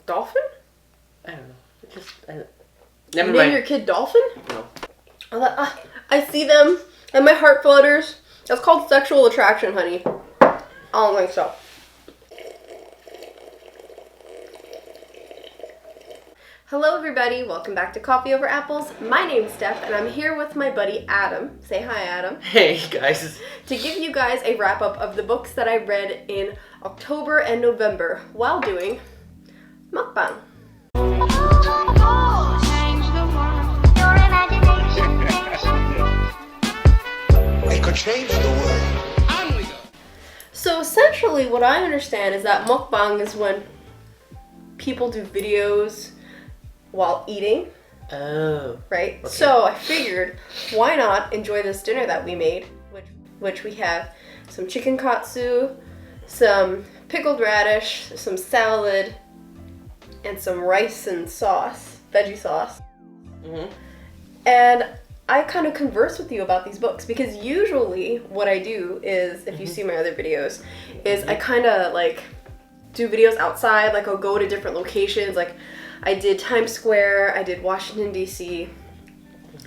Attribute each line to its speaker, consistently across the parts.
Speaker 1: Dolphin?
Speaker 2: I don't know.
Speaker 1: Never mind. Name your kid Dolphin?
Speaker 2: No.
Speaker 1: I see them and my heart flutters. That's called sexual attraction, honey. I don't think so. Hello everybody, welcome back to Coffee Over Apples. My name's Steph and I'm here with my buddy Adam. Say hi, Adam.
Speaker 2: Hey guys.
Speaker 1: To give you guys a wrap up of the books that I read in October and November while doing mukbang.
Speaker 3: It could change the world.
Speaker 1: So essentially what I understand is that mukbang is when people do videos while eating.
Speaker 2: Oh.
Speaker 1: Right?
Speaker 2: Okay.
Speaker 1: So I figured, why not enjoy this dinner that we made, which we have some chicken katsu, some pickled radish, some salad, and some rice and sauce, veggie sauce.
Speaker 2: Mm-hmm.
Speaker 1: And I kind of converse with you about these books because usually what I do is, if you see my other videos, is I kind of like do videos outside, like I'll go to different locations, like I did Times Square, I did Washington, D.C.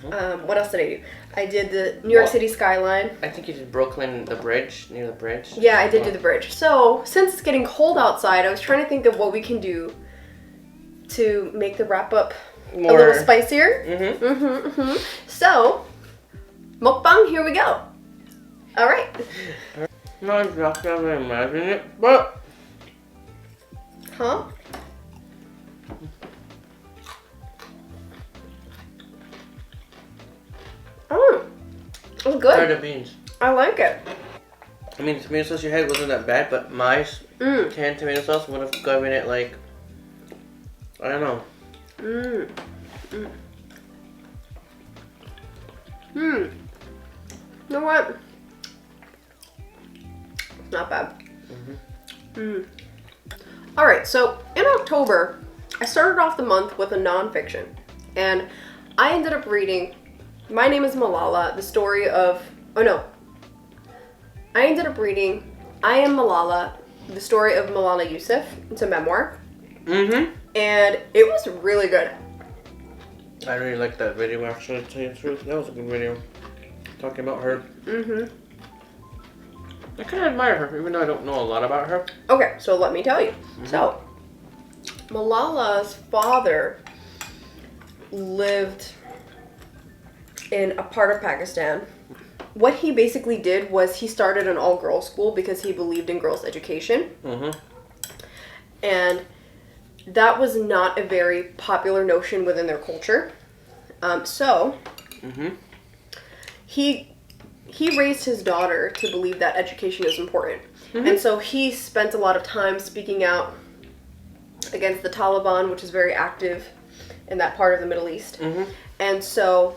Speaker 1: What else did I do? I did the New York City skyline.
Speaker 2: I think you did Brooklyn, the bridge, near the bridge.
Speaker 1: Yeah, I did do the bridge. So, since it's getting cold outside, I was trying to think of what we can do to make the wrap-up a little spicier. So, mukbang, here we go. Alright.
Speaker 2: No, I'm not gonna imagine it, but...
Speaker 1: Huh? It's good.
Speaker 2: Tired of beans.
Speaker 1: I like it.
Speaker 2: I mean, the tomato sauce you had wasn't that bad, but my canned tomato sauce would have given it like, I don't know.
Speaker 1: You know what? Not bad. Alright, so in October, I started off the month with a nonfiction. And I ended up reading My Name is Malala, the story of... Oh no. I ended up reading I Am Malala, the story of Malala Yousafzai. It's a memoir. And it was really good.
Speaker 2: I really liked that video, actually, to tell you the truth. That was a good video. Talking about her. I kind of admire her, even though I don't know a lot about her.
Speaker 1: Okay, so let me tell you. So, Malala's father lived in a part of Pakistan. What he basically did was he started an all-girls school because he believed in girls' education. And that was not a very popular notion within their culture. He raised his daughter to believe that education is important. And so he spent a lot of time speaking out against the Taliban, which is very active in that part of the Middle East. And so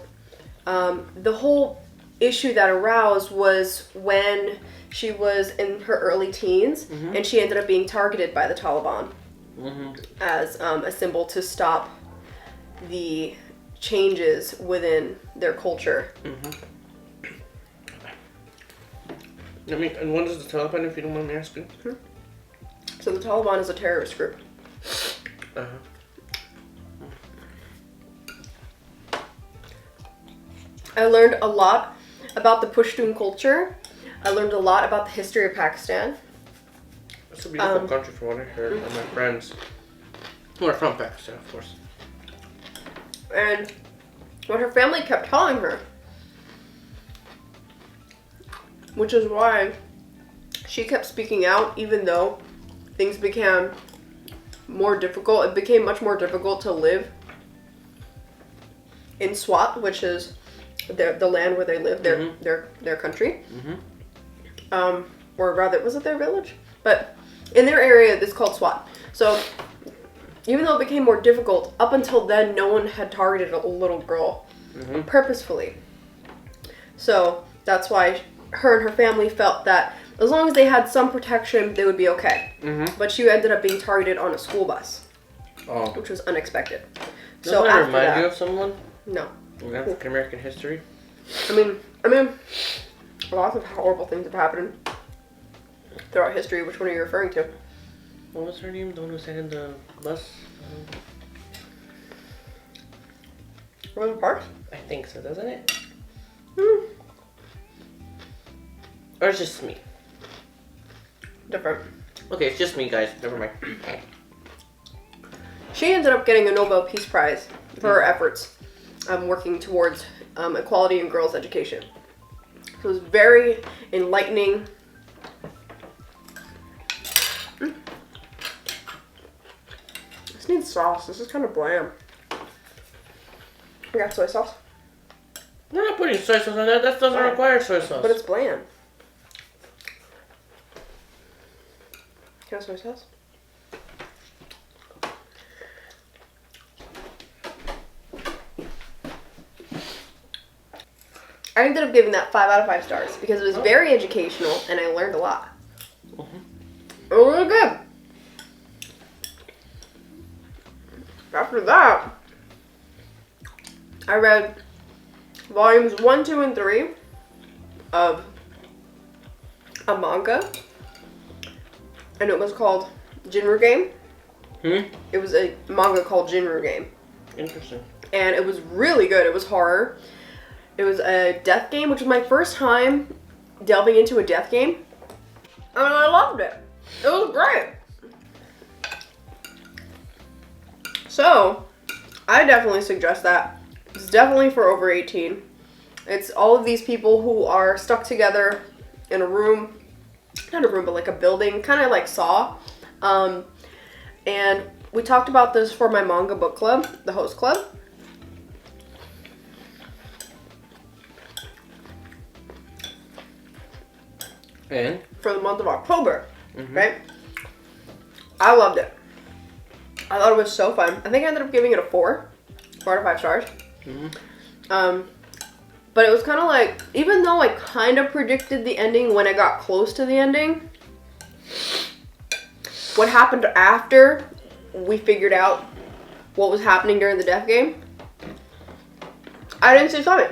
Speaker 1: the whole issue that aroused was when she was in her early teens and she ended up being targeted by the Taliban as a symbol to stop the changes within their culture.
Speaker 2: I mean, and what is the Taliban, if you don't mind me asking?
Speaker 1: So the Taliban is a terrorist group. I learned a lot about the Pashtun culture. I learned a lot about the history of Pakistan.
Speaker 2: It's a beautiful country from what I heard from my friends who are from Pakistan, of course.
Speaker 1: And what her family kept telling her, which is why she kept speaking out even though things became more difficult. It became much more difficult to live in Swat, which is the land where they live, their country. Or rather, was it their village? But in their area, it's called Swat. So even though it became more difficult, up until then, no one had targeted a little girl purposefully. So that's why her and her family felt that as long as they had some protection, they would be okay. But she ended up being targeted on a school bus, which was unexpected.
Speaker 2: Doesn't that remind you of someone?
Speaker 1: No.
Speaker 2: In African American history?
Speaker 1: I mean, lots of horrible things have happened throughout history. Which one are you referring to?
Speaker 2: What was her name? The one who sat in the bus?
Speaker 1: Rosa Parks?
Speaker 2: I think so, doesn't it?
Speaker 1: Hmm.
Speaker 2: Or it's just me?
Speaker 1: Different.
Speaker 2: Okay, it's just me, guys. Never mind.
Speaker 1: She ended up getting a Nobel Peace Prize for her efforts working towards equality in girls' education. So it was very enlightening. This needs sauce. This is kind of bland. I got soy sauce,
Speaker 2: We're not putting soy sauce on that. That doesn't
Speaker 1: Why?
Speaker 2: require soy sauce.
Speaker 1: but it's bland. Can I have soy sauce? I ended up giving that 5 out of 5 stars because it was very educational and I learned a lot. It was really good. After that, I read volumes 1, 2, and 3 of a manga, and it was called Jinru Game. It was a manga called Jinru Game,
Speaker 2: Interesting.
Speaker 1: and it was really good. It was horror. It was a death game, which was my first time delving into a death game, and I loved it. It was great. So, I definitely suggest that. It's definitely for over 18. It's all of these people who are stuck together in a room, not a room, but like a building, kind of like Saw. And we talked about this for my manga book club, the host club.
Speaker 2: And?
Speaker 1: For the month of October, right? I loved it. I thought it was so fun. I think I ended up giving it a 4 out of 5 stars. But it was kind of like, even though I kind of predicted the ending when I got close to the ending, what happened after we figured out what was happening during the death game, I didn't see it coming.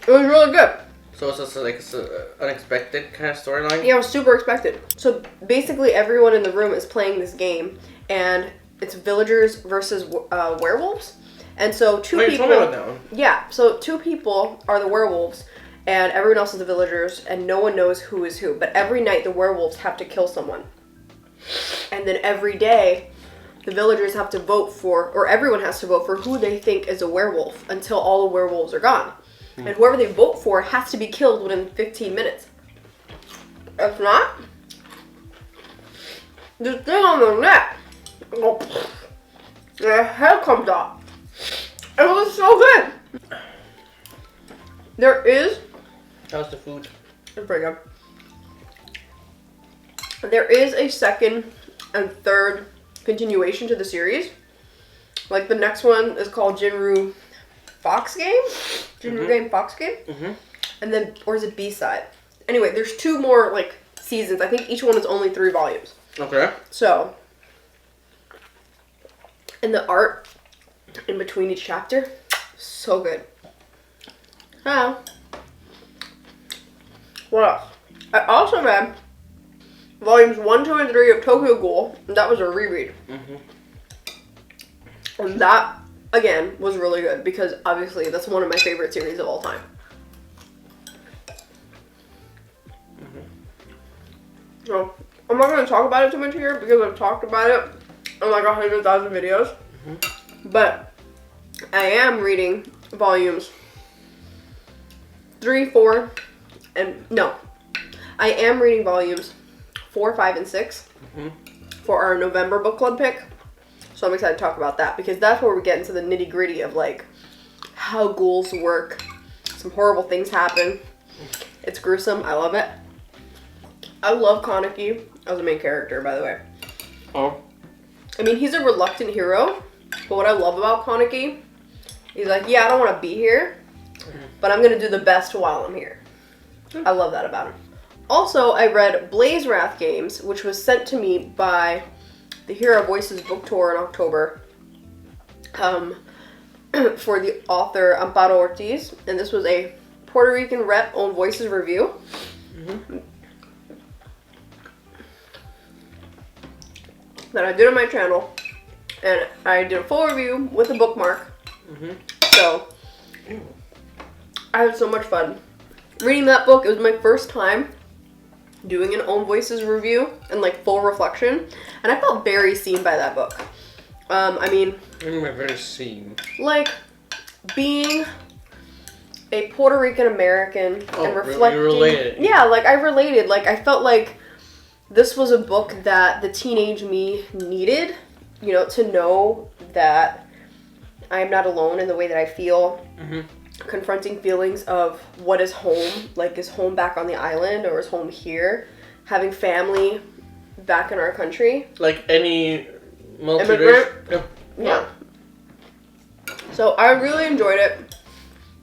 Speaker 1: It was really good.
Speaker 2: So it's just like it's an unexpected kind of storyline?
Speaker 1: Yeah, it was super expected. So basically everyone in the room is playing this game, and it's villagers versus werewolves. And so two
Speaker 2: you
Speaker 1: people...
Speaker 2: told me about that one.
Speaker 1: Yeah, so 2 people are the werewolves, and everyone else is the villagers, and no one knows who is who. But every night the werewolves have to kill someone. And then every day the villagers have to vote for, or everyone has to vote for who they think is a werewolf until all the werewolves are gone. And whoever they vote for has to be killed within 15 minutes. If not, this thing on their neck, their head comes off. It was so good. There is...
Speaker 2: How's the food?
Speaker 1: It's pretty good. There is a second and third continuation to the series. Like the next one is called Jinru Fox Game? Jinru Game Fox Game? And then, or is it B-Side? Anyway, there's 2 more like seasons. I think each one is only 3 volumes.
Speaker 2: Okay.
Speaker 1: So, and the art in between each chapter, so good. Oh. What else? I also read volumes 1, 2, and 3 of Tokyo Ghoul. And that was a reread. And that, again, was really good because obviously that's one of my favorite series of all time. So, I'm not going to talk about it too much here because I've talked about it in like 100,000 videos. But I am reading volumes 3, 4, and no. I am reading volumes 4, 5, and 6 for our November book club pick. So I'm excited to talk about that because that's where we get into the nitty gritty of like how ghouls work. Some horrible things happen. It's gruesome. I love it. I love Kaneki as a main character, by the way.
Speaker 2: Oh.
Speaker 1: I mean, he's a reluctant hero, but what I love about Kaneki, he's like, yeah, I don't want to be here, but I'm going to do the best while I'm here. I love that about him. Also, I read Blaze Wrath Games, which was sent to me by the Hero Voices book tour in October for the author Amparo Ortiz, and this was a Puerto Rican rep owned Voices review. that I did on my channel, and I did a full review with a bookmark. So I had so much fun reading that book. It was my first time doing an Own Voices review and like full reflection, and I felt very seen by that book. I mean,
Speaker 2: Very seen.
Speaker 1: like being a Puerto Rican American and reflecting.
Speaker 2: You related.
Speaker 1: Yeah, like I related. Like I felt like this was a book that the teenage me needed, you know, to know that I'm not alone in the way that I feel. Confronting feelings of what is home, like is home back on the island or is home here, having family back in our country.
Speaker 2: Like any multiracial.
Speaker 1: Yeah. So I really enjoyed it.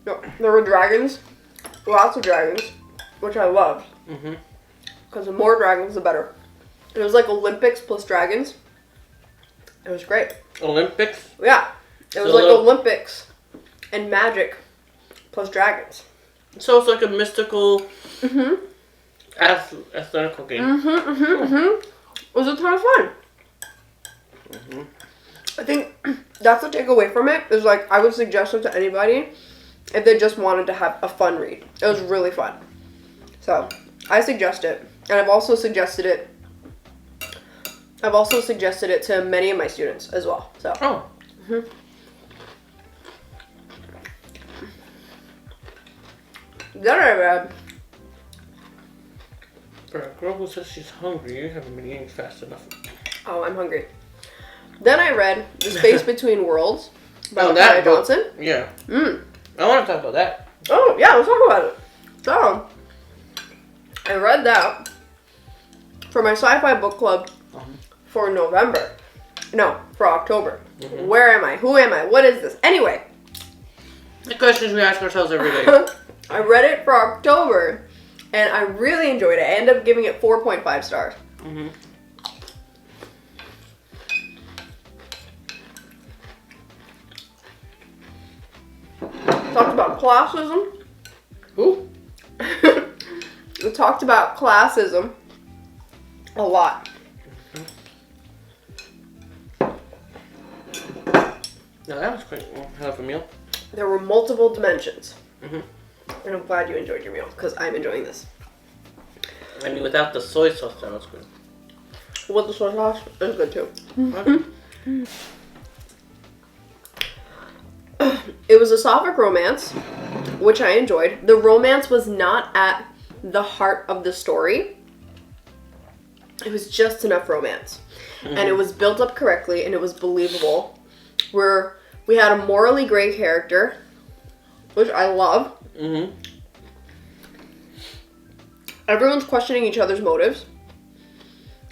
Speaker 1: There were dragons, lots of dragons, which I loved. Because the more dragons, the better. It was like Olympics plus dragons. It was great.
Speaker 2: Olympics?
Speaker 1: Yeah. It was like Olympics and magic plus dragons.
Speaker 2: So it's like a mystical, athletic game.
Speaker 1: It was a ton of fun. I think that's the takeaway from it. Is like I would suggest it to anybody if they just wanted to have a fun read. It was really fun. So I suggest it, and I've also suggested it to many of my students as well. So.
Speaker 2: Oh.
Speaker 1: Then I read.
Speaker 2: For a girl who says she's hungry, you haven't been eating fast enough.
Speaker 1: Oh, I'm hungry. Then I read The Space Between Worlds by
Speaker 2: Oh,
Speaker 1: Maya
Speaker 2: that book.
Speaker 1: Johnson.
Speaker 2: Yeah. I want to talk about that.
Speaker 1: Oh, yeah, let's talk about it. So, I read that for my sci-fi book club for November. No, for October. Where am I? Who am I? What is this? Anyway.
Speaker 2: The questions we ask ourselves every day.
Speaker 1: I read it for October, and I really enjoyed it. I ended up giving it 4.5 stars. Talked about classism.
Speaker 2: Who?
Speaker 1: We talked about classism a lot.
Speaker 2: No, that was quite hell of a meal.
Speaker 1: There were multiple dimensions. And I'm glad you enjoyed your meal, because I'm enjoying this.
Speaker 2: I mean, without the soy sauce, that was good.
Speaker 1: With the soy sauce, it was good too. It was a sapphic romance, which I enjoyed. The romance was not at the heart of the story. It was just enough romance. And it was built up correctly, and it was believable. Where we had a morally gray character, which I love. Everyone's questioning each other's motives.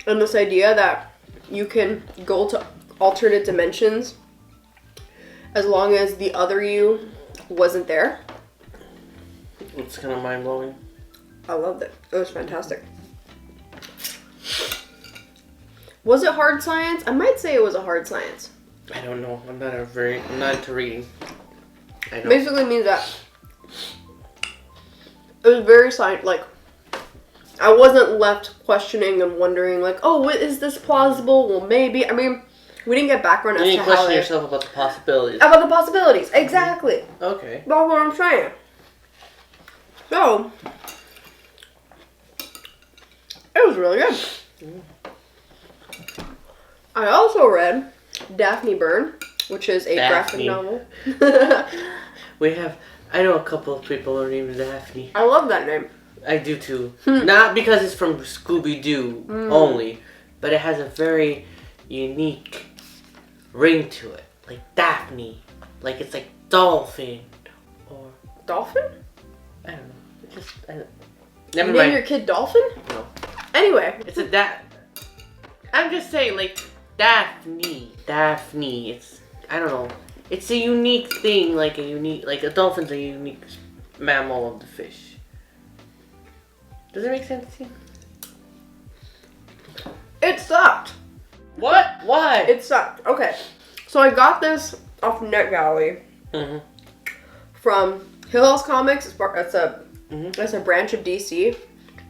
Speaker 1: And this idea that you can go to alternate dimensions as long as the other you wasn't there.
Speaker 2: It's kind of mind-blowing.
Speaker 1: I loved it. It was fantastic. Was it hard science? I might say it was a hard science.
Speaker 2: I don't know. I'm not into reading. I know.
Speaker 1: Basically means that it was very like I wasn't left questioning and wondering like, oh, is this plausible? Well, maybe. I mean, we didn't get background
Speaker 2: You
Speaker 1: as
Speaker 2: need
Speaker 1: to
Speaker 2: to
Speaker 1: how
Speaker 2: question yourself about the possibilities.
Speaker 1: about the possibilities. Exactly.
Speaker 2: Okay.
Speaker 1: That's what I'm saying. So it was really good. I also read Daphne Byrne, which is a graphic novel.
Speaker 2: I know a couple of people who are named Daphne.
Speaker 1: I love that name.
Speaker 2: I do too. Not because it's from Scooby-Doo only, but it has a very unique ring to it. Like Daphne. Like it's like dolphin. Or,
Speaker 1: Dolphin?
Speaker 2: I don't know.
Speaker 1: You
Speaker 2: Never
Speaker 1: name
Speaker 2: mind.
Speaker 1: your kid Dolphin?
Speaker 2: No.
Speaker 1: Anyway.
Speaker 2: It's I'm just saying, like, Daphne. Daphne. It's, I don't know. It's a unique thing, like a dolphin's a unique mammal of the fish. Does it make sense to you?
Speaker 1: It sucked.
Speaker 2: What? Why?
Speaker 1: It sucked. Okay. So I got this off NetGalley from Hill House Comics. It's a branch of DC.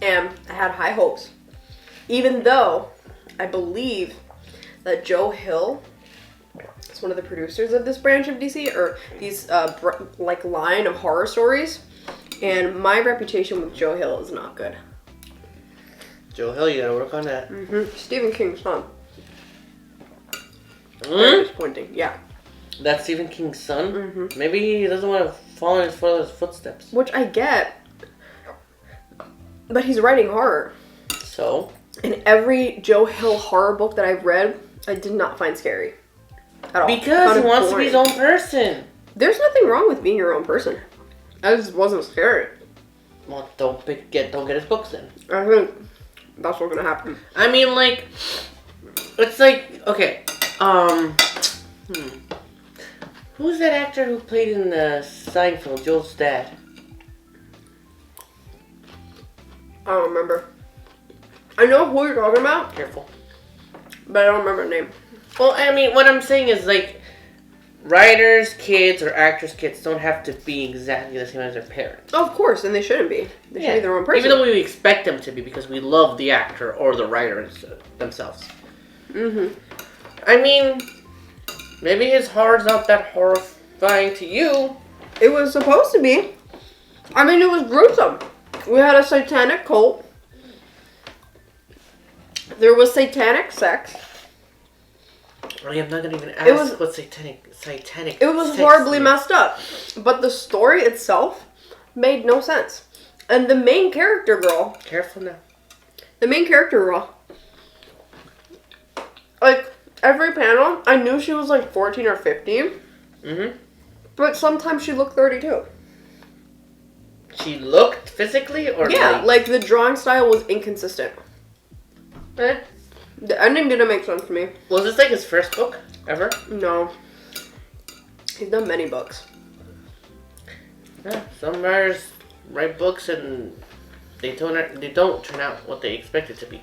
Speaker 1: And I had high hopes. Even though I believe that Joe Hill is one of the producers of this branch of DC, or these like line of horror stories, and my reputation with Joe Hill is not good.
Speaker 2: Joe Hill, you gotta work on that.
Speaker 1: Stephen King's son. Very disappointing. Yeah.
Speaker 2: That's Stephen King's son? Maybe he doesn't want to follow in his father's footsteps.
Speaker 1: Which I get, but he's writing horror.
Speaker 2: So?
Speaker 1: And every Joe Hill horror book that I've read, I did not find scary. At all.
Speaker 2: Because he
Speaker 1: Found it
Speaker 2: wants to be his
Speaker 1: boring.
Speaker 2: own person.
Speaker 1: There's nothing wrong with being your own person. I just wasn't scary.
Speaker 2: Well, don't get his books then.
Speaker 1: I think that's what's gonna happen.
Speaker 2: I mean, like, it's like, okay, who's that actor who played in Seinfeld, Joel's dad?
Speaker 1: I don't remember. I know who you're talking about,
Speaker 2: Careful.
Speaker 1: but I don't remember the name.
Speaker 2: Well, I mean, what I'm saying is, like, writers' kids or actors' kids don't have to be exactly the same as their parents.
Speaker 1: Oh, of course, and they shouldn't be. They should be their own person.
Speaker 2: Even though we expect them to be because we love the actor or the writer themselves. I mean, maybe his horror's not that horrifying to you.
Speaker 1: It was supposed to be. I mean, it was gruesome. We had a satanic cult. There was satanic sex.
Speaker 2: I'm not gonna even ask what satanic.
Speaker 1: It was
Speaker 2: sex
Speaker 1: horribly
Speaker 2: is.
Speaker 1: messed up. But the story itself made no sense. And the main character girl,
Speaker 2: Careful now.
Speaker 1: like, every panel, I knew she was like 14 or 15. But sometimes she looked 32.
Speaker 2: She looked physically, or
Speaker 1: Yeah, like the drawing style was inconsistent.
Speaker 2: Eh?
Speaker 1: The ending didn't make sense to me.
Speaker 2: Was this like his first book ever?
Speaker 1: No. He's done many books.
Speaker 2: Yeah, some writers write books and they don't turn out what they expect it to be.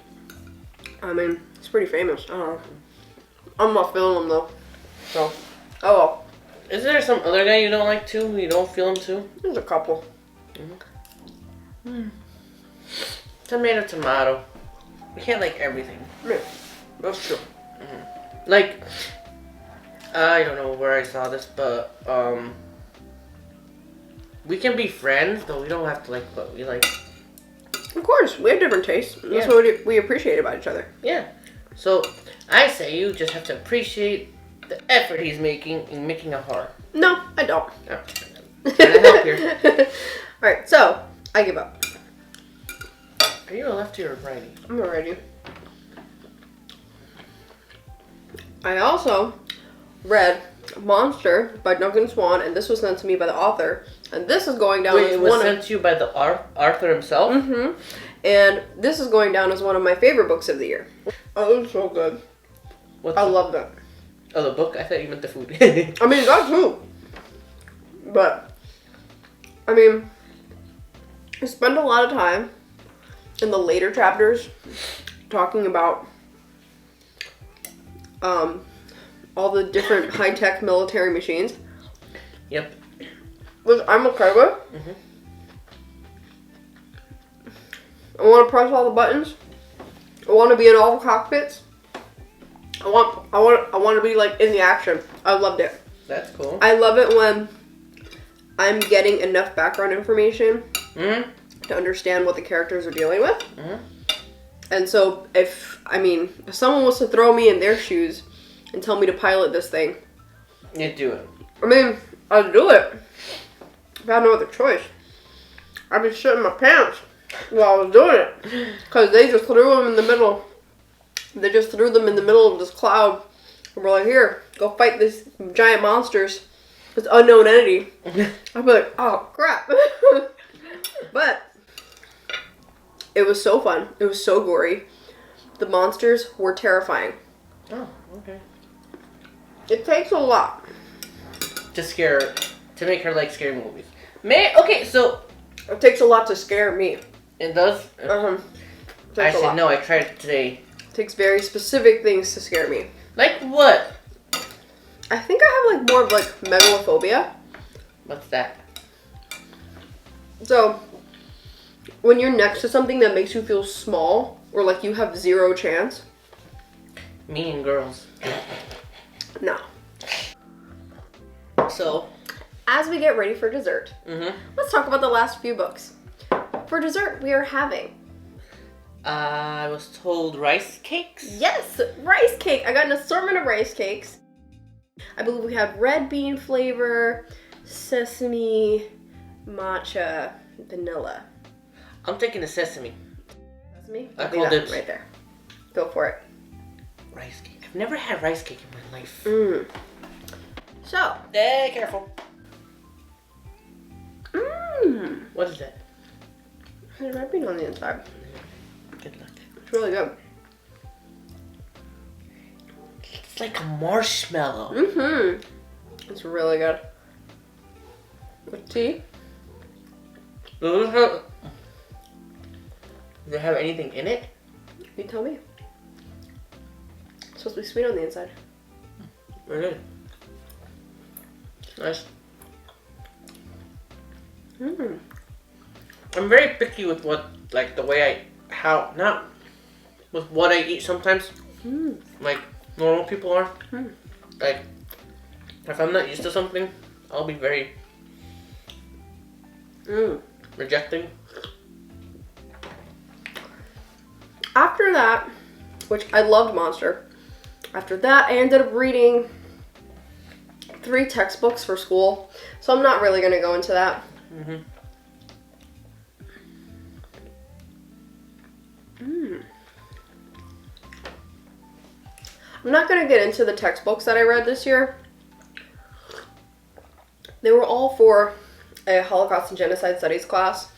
Speaker 1: I mean, he's pretty famous. I don't know. I'm not feeling him though. So, oh well.
Speaker 2: Is there some other guy you don't like too? You don't feel him too?
Speaker 1: There's a couple.
Speaker 2: Tomato. We can't like everything.
Speaker 1: Yeah, that's true.
Speaker 2: Like, I don't know where I saw this, but we can be friends, but we don't have to like what we like.
Speaker 1: Of course, we have different tastes. That's
Speaker 2: Yeah.
Speaker 1: what we appreciate about each other.
Speaker 2: Yeah. So I say you just have to appreciate the effort he's making in making a horror.
Speaker 1: No, I don't.
Speaker 2: Oh, trying to help here.
Speaker 1: Alright, so, I give up.
Speaker 2: Are you a lefty or a righty?
Speaker 1: I'm already. I also read Monster by Duncan Swan, and this was sent to me by the author. And this is going down
Speaker 2: Wait,
Speaker 1: as
Speaker 2: it was
Speaker 1: one
Speaker 2: sent to you by the Arthur himself?
Speaker 1: and this is going down as one of my favorite books of the year. Oh, it was so good.
Speaker 2: What's
Speaker 1: I loved it.
Speaker 2: Oh, the book? I thought you meant the food.
Speaker 1: I mean, that too. But, I mean, I spend a lot of time in the later chapters talking about all the different high-tech military machines,
Speaker 2: Yep.
Speaker 1: which I'm okay with. I want to press all the buttons. I want to be in all the cockpits. I want to be like in the action. I loved it.
Speaker 2: That's cool.
Speaker 1: I love it when I'm getting enough background information to understand what the characters are dealing with. And so if someone was to throw me in their shoes and tell me to pilot this thing,
Speaker 2: You do it.
Speaker 1: I mean, I'd do it. If I had no other choice. I'd be shitting my pants while I was doing it. Because they just threw them in the middle. They just threw them in the middle of this cloud. And we're like, here, go fight these giant monsters. This unknown entity. I'd be like, oh, crap. But it was so fun. It was so gory. The monsters were terrifying.
Speaker 2: Oh, okay.
Speaker 1: It takes a lot.
Speaker 2: To make her like scary movies. Okay, so
Speaker 1: It takes a lot to scare me.
Speaker 2: it does.
Speaker 1: It takes a lot.
Speaker 2: No, I tried it today.
Speaker 1: It takes very specific things to scare me.
Speaker 2: Like what?
Speaker 1: I think I have like more of like megalophobia.
Speaker 2: What's that?
Speaker 1: So when you're next to something that makes you feel small or like you have zero chance.
Speaker 2: Mean Girls.
Speaker 1: No.
Speaker 2: So,
Speaker 1: As we get ready for dessert, let's talk about the last few books. For dessert, we are having...
Speaker 2: I was told rice cakes?
Speaker 1: Yes, rice cake. I got an assortment of rice cakes. I believe we have red bean flavor, sesame, matcha, vanilla.
Speaker 2: I'm taking the sesame.
Speaker 1: Sesame?
Speaker 2: I
Speaker 1: I'll leave
Speaker 2: called
Speaker 1: that
Speaker 2: it-
Speaker 1: right there. Go for it.
Speaker 2: Rice cake. I've never had rice cake in my life.
Speaker 1: So,
Speaker 2: Careful. What is that?
Speaker 1: there's red bean on the inside.
Speaker 2: Good luck.
Speaker 1: It's really good.
Speaker 2: It's like a marshmallow.
Speaker 1: It's really good. With tea?
Speaker 2: Does it have anything in it?
Speaker 1: You tell me. It's supposed to be sweet on the inside.
Speaker 2: Very good. Nice. I'm very picky with what, like, the way not with what I eat sometimes. Like normal people are. Like, if I'm not used to something, I'll be very rejecting.
Speaker 1: After that, which I loved Monster, after that I ended up reading 3 textbooks for school, so I'm not really going to go into that. I'm not going to get into the textbooks that I read this year. They were all for a Holocaust and Genocide Studies class.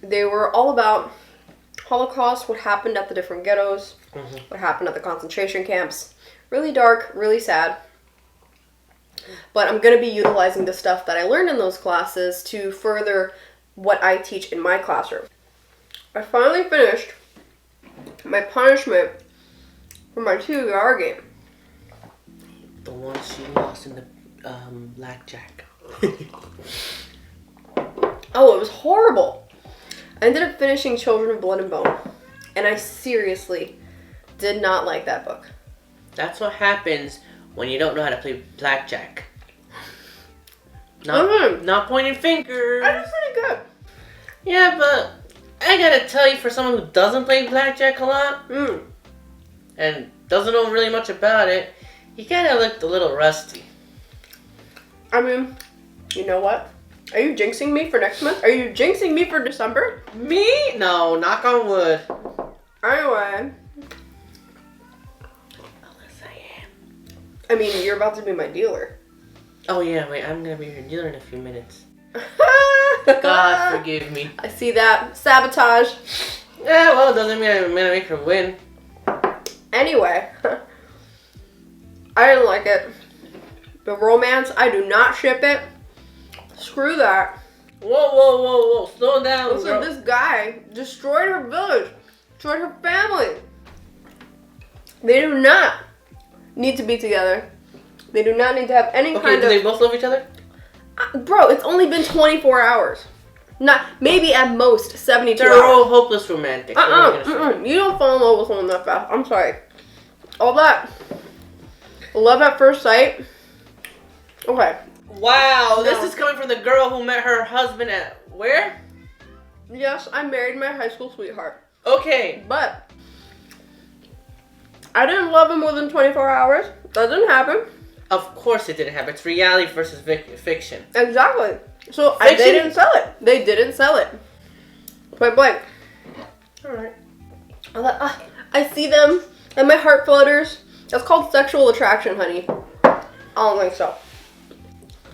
Speaker 1: They were all about Holocaust, what happened at the different ghettos, what happened at the concentration camps. Really dark, really sad. But I'm going to be utilizing the stuff that I learned in those classes to further what I teach in my classroom. I finally finished my punishment for my TBR game.
Speaker 2: The one she lost in the blackjack.
Speaker 1: Oh, it was horrible. I ended up finishing Children of Blood and Bone, and I seriously did not like that book.
Speaker 2: That's what happens when you don't know how to play blackjack. Not pointing fingers.
Speaker 1: I did pretty good.
Speaker 2: Yeah, but I gotta tell you, for someone who doesn't play blackjack a lot and doesn't know really much about it, you kinda looked a little rusty.
Speaker 1: I mean, you know what? Are you jinxing me for next month? Are you jinxing me for December?
Speaker 2: Me? No, knock on wood.
Speaker 1: Anyway,
Speaker 2: Unless I am.
Speaker 1: I mean, you're about to be my dealer.
Speaker 2: Oh yeah, wait, I'm gonna be your dealer in a few minutes. God forgive me.
Speaker 1: I see that. Sabotage.
Speaker 2: Yeah, well, it doesn't mean I'm gonna make her win.
Speaker 1: Anyway, I didn't like it. The romance, I do not ship it. Screw that.
Speaker 2: Whoa, slow down,
Speaker 1: Listen,
Speaker 2: girl.
Speaker 1: this guy destroyed her village, destroyed her family. They do not need to be together. They do not need to have any
Speaker 2: Okay,
Speaker 1: kind
Speaker 2: do
Speaker 1: of...
Speaker 2: they both love each other?
Speaker 1: Bro, it's only been 24 hours. Not, maybe at most 72
Speaker 2: They're
Speaker 1: hours.
Speaker 2: all hopeless romantics. What am I gonna say?
Speaker 1: You don't fall in love with someone that fast. I'm sorry. All that love at first sight. Okay.
Speaker 2: Wow,
Speaker 1: No.
Speaker 2: this is coming from the girl who met her husband at where?
Speaker 1: Yes, I married my high school sweetheart.
Speaker 2: Okay.
Speaker 1: But I didn't love him more than 24 hours. That didn't happen.
Speaker 2: Of course it didn't happen. It's reality versus fiction.
Speaker 1: Exactly. So
Speaker 2: Fiction?
Speaker 1: they didn't sell it. They didn't sell it. Point blank.
Speaker 2: Alright.
Speaker 1: I thought, I see them and my heart flutters. That's called sexual attraction, honey. I don't think so.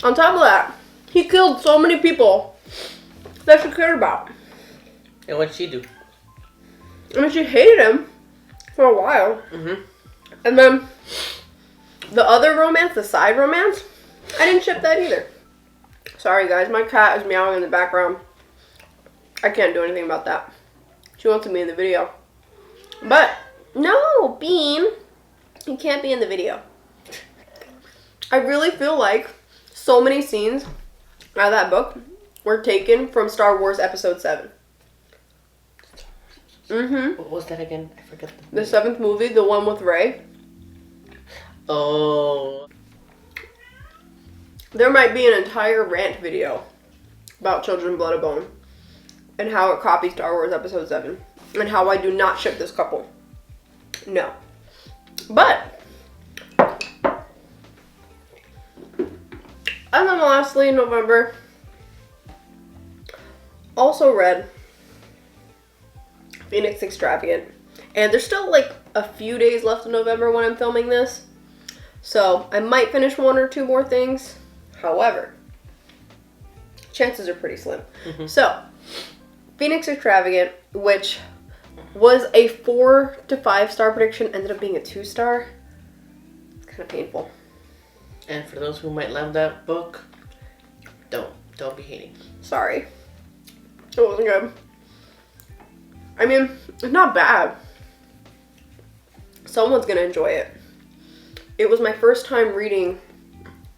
Speaker 1: On top of that, he killed so many people that she cared about.
Speaker 2: And what'd she do?
Speaker 1: I mean, she hated him for a while. And then the other romance, the side romance, I didn't ship that either. Sorry, guys. My cat is meowing in the background. I can't do anything about that. She wants to be in the video. But, no, Bean. You can't be in the video. I really feel like so many scenes out of that book were taken from Star Wars Episode 7.
Speaker 2: What was that again? I forgot.
Speaker 1: The 7th movie, the one with Rey.
Speaker 2: Oh.
Speaker 1: There might be an entire rant video about Children, Blood and Bone and how it copies Star Wars Episode 7 and how I do not ship this couple. No. But, and then lastly, in November, also read Phoenix Extravagant. And there's still like a few days left in November when I'm filming this. So I might finish one or two more things. However, chances are pretty slim. So, Phoenix Extravagant, which was a 4 to 5 star prediction, ended up being a 2-star. It's kind of painful.
Speaker 2: And for those who might love that book, don't be hating.
Speaker 1: Sorry. It wasn't good. I mean, it's not bad. Someone's gonna enjoy it. It was my first time reading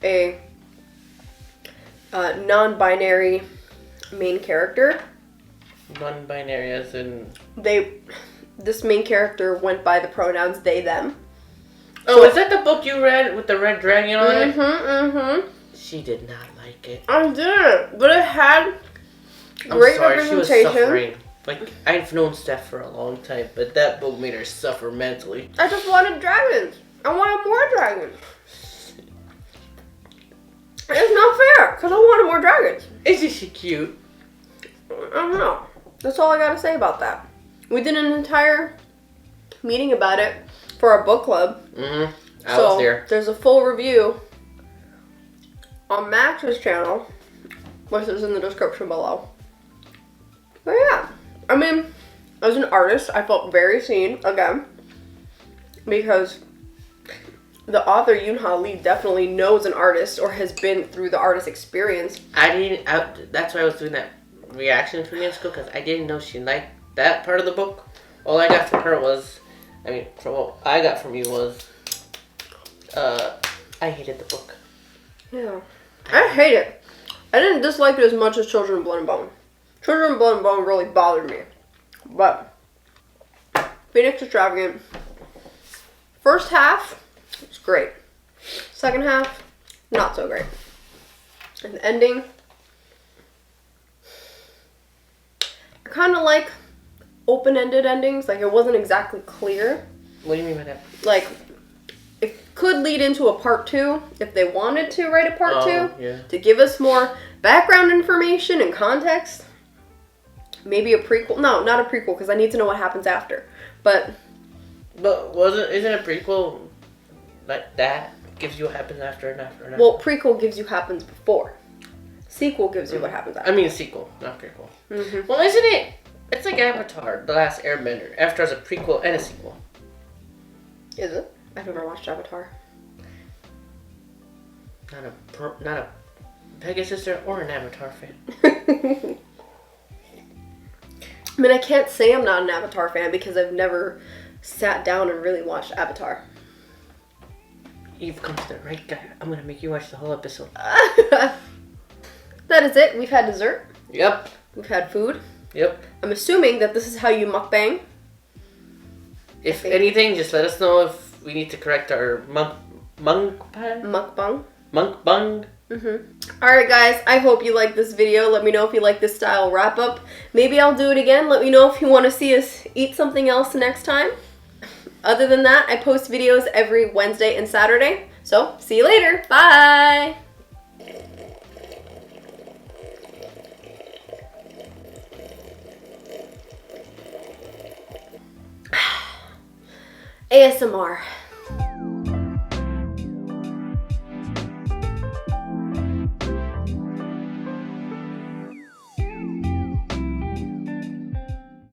Speaker 1: a non-binary main character.
Speaker 2: Non-binary as in...
Speaker 1: This main character went by the pronouns they, them.
Speaker 2: Oh, is that the book you read with the red dragon on it?
Speaker 1: Mm-hmm.
Speaker 2: She did not like it.
Speaker 1: I did, but it had
Speaker 2: I'm
Speaker 1: great
Speaker 2: sorry, she was
Speaker 1: representation.
Speaker 2: suffering. Like, I've known Steph for a long time, but that book made her suffer mentally.
Speaker 1: I just wanted dragons. I wanted more dragons. It's not fair, because I wanted more dragons.
Speaker 2: Isn't she cute?
Speaker 1: I don't know. That's all I gotta say about that. We did an entire meeting about it for our book club.
Speaker 2: Mm-hmm. I was there.
Speaker 1: There's a full review on Max's channel, which is in the description below. But yeah, I mean, as an artist, I felt very seen again because the author Yoon-Ha Lee definitely knows an artist or has been through the artist experience.
Speaker 2: That's why I was doing that reaction from school, because I didn't know she liked that part of the book. All I got from her was, from what I got from you was, I hated the book.
Speaker 1: Yeah, I hate it. I didn't dislike it as much as Children of Blood and Bone. Children of Blood and Bone really bothered me. But Phoenix Extravagant, first half, it's great. Second half, not so great. And the ending, I kind of like open-ended endings. Like, it wasn't exactly clear.
Speaker 2: What do you mean by that?
Speaker 1: Like, it could lead into a part 2 if they wanted to write a part 2
Speaker 2: yeah.
Speaker 1: to give us more background information and context. Maybe a prequel. No, not a prequel, because I need to know what happens after. But
Speaker 2: isn't a prequel like that gives you what happens after and after and after?
Speaker 1: well, prequel gives you what happens before. Sequel gives you what happens after.
Speaker 2: I mean sequel, not prequel.
Speaker 1: Mm-hmm.
Speaker 2: Well, isn't it? It's like Avatar, The Last Airbender. Avatar is a prequel and a sequel.
Speaker 1: Is it? I've never watched Avatar.
Speaker 2: Not a Pegasus or an Avatar fan.
Speaker 1: I mean, I can't say I'm not an Avatar fan because I've never sat down and really watched Avatar.
Speaker 2: You've come to the right guy. I'm gonna make you watch the whole episode.
Speaker 1: That is it. We've had dessert.
Speaker 2: Yep.
Speaker 1: We've had food.
Speaker 2: Yep.
Speaker 1: I'm assuming that this is how you mukbang.
Speaker 2: If anything, just let us know if we need to correct our
Speaker 1: Mukbang.
Speaker 2: Monkbang.
Speaker 1: Alright guys, I hope you liked this video. Let me know if you like this style wrap up. Maybe I'll do it again. Let me know if you want to see us eat something else next time. Other than that, I post videos every Wednesday and Saturday. So, see you later. Bye! ASMR.